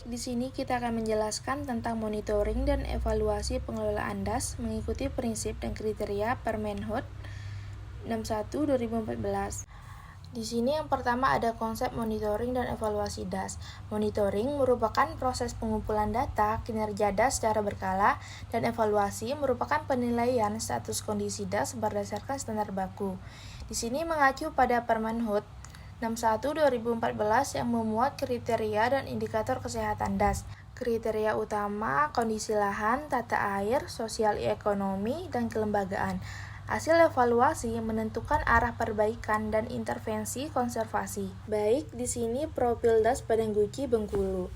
di sini kita akan menjelaskan tentang monitoring dan evaluasi pengelolaan DAS mengikuti prinsip dan kriteria Permenhub 61/2014. Di sini yang pertama ada konsep monitoring dan evaluasi DAS. Monitoring merupakan proses pengumpulan data kinerja DAS secara berkala, dan evaluasi merupakan penilaian status kondisi DAS berdasarkan standar baku. Di sini mengacu pada Permenhub 61/2014 yang memuat kriteria dan indikator kesehatan DAS. Kriteria utama kondisi lahan, tata air, sosial ekonomi, dan kelembagaan. Hasil evaluasi menentukan arah perbaikan dan intervensi konservasi. Baik, di sini profil DAS Padang Guci Bengkulu.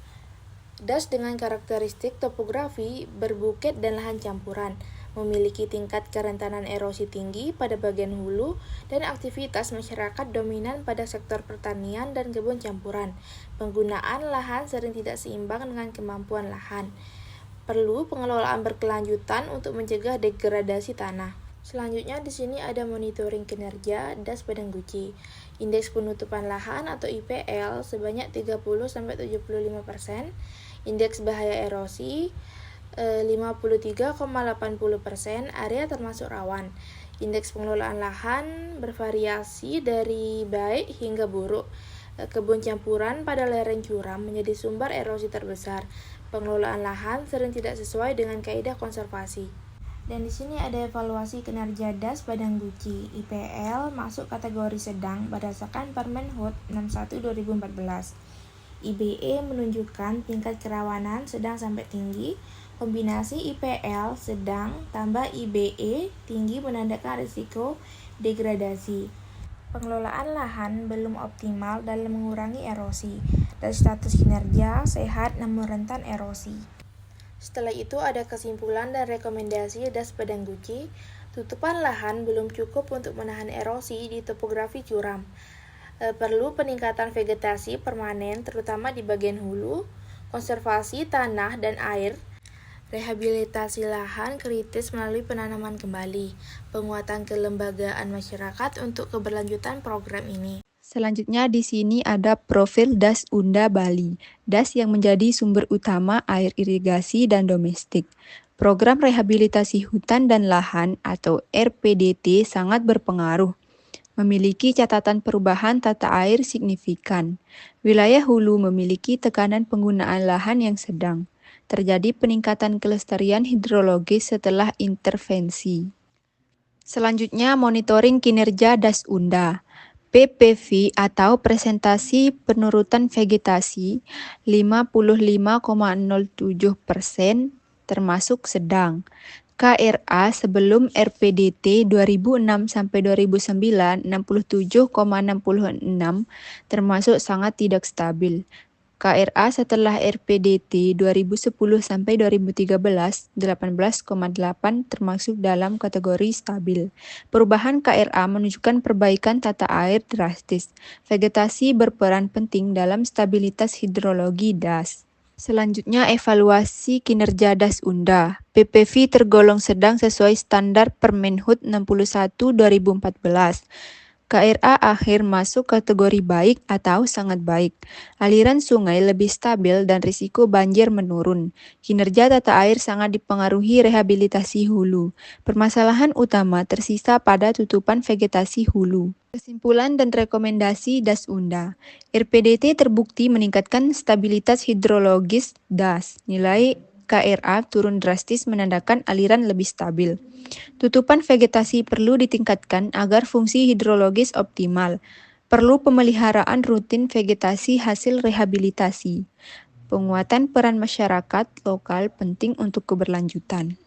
DAS dengan karakteristik topografi berbukit dan lahan campuran, memiliki tingkat kerentanan erosi tinggi pada bagian hulu, dan aktivitas masyarakat dominan pada sektor pertanian dan kebun campuran. Penggunaan lahan sering tidak seimbang dengan kemampuan lahan. Perlu pengelolaan berkelanjutan untuk mencegah degradasi tanah. Selanjutnya di sini ada monitoring kinerja DAS Padang Guci. Indeks penutupan lahan atau IPL sebanyak 30-75%, indeks bahaya erosi 53,80%, area termasuk rawan. Indeks pengelolaan lahan bervariasi dari baik hingga buruk. Kebun campuran pada lereng curam menjadi sumber erosi terbesar. Pengelolaan lahan sering tidak sesuai dengan kaidah konservasi. Dan di sini ada evaluasi kinerja DAS Padang Guci. IPL masuk kategori sedang berdasarkan Permenhub 61/2014. IBE menunjukkan tingkat kerawanan sedang sampai tinggi. Kombinasi IPL sedang tambah IBE tinggi menandakan risiko degradasi. Pengelolaan lahan belum optimal dalam mengurangi erosi, dan status kinerja sehat namun rentan erosi. Setelah itu ada kesimpulan dan rekomendasi DAS Padang Guci. Tutupan lahan belum cukup untuk menahan erosi di topografi curam. Perlu peningkatan vegetasi permanen terutama di bagian hulu, konservasi tanah dan air, rehabilitasi lahan kritis melalui penanaman kembali, penguatan kelembagaan masyarakat untuk keberlanjutan program ini. Selanjutnya di sini ada profil DAS Unda Bali, DAS yang menjadi sumber utama air irigasi dan domestik. Program rehabilitasi hutan dan lahan atau RPDT sangat berpengaruh. Memiliki catatan perubahan tata air signifikan. Wilayah hulu memiliki tekanan penggunaan lahan yang sedang. Terjadi peningkatan kelestarian hidrologis setelah intervensi. Selanjutnya monitoring kinerja DAS Unda. PPV atau presentasi penurutan vegetasi 55,07% termasuk sedang. KRA sebelum RPDT 2006-2009 67,66 termasuk sangat tidak stabil. KRA setelah RPDT 2010-2013 18,8 termasuk dalam kategori stabil. Perubahan KRA menunjukkan perbaikan tata air drastis. Vegetasi berperan penting dalam stabilitas hidrologi DAS. Selanjutnya evaluasi kinerja DAS Unda. PPV tergolong sedang sesuai standar Permenhub 61/2014. KRA akhir masuk kategori baik atau sangat baik. Aliran sungai lebih stabil dan risiko banjir menurun. Kinerja tata air sangat dipengaruhi rehabilitasi hulu. Permasalahan utama tersisa pada tutupan vegetasi hulu. Kesimpulan dan rekomendasi DAS Unda. RPDT terbukti meningkatkan stabilitas hidrologis DAS. Nilai KRA turun drastis menandakan aliran lebih stabil. Tutupan vegetasi perlu ditingkatkan agar fungsi hidrologis optimal. Perlu pemeliharaan rutin vegetasi hasil rehabilitasi. Penguatan peran masyarakat lokal penting untuk keberlanjutan.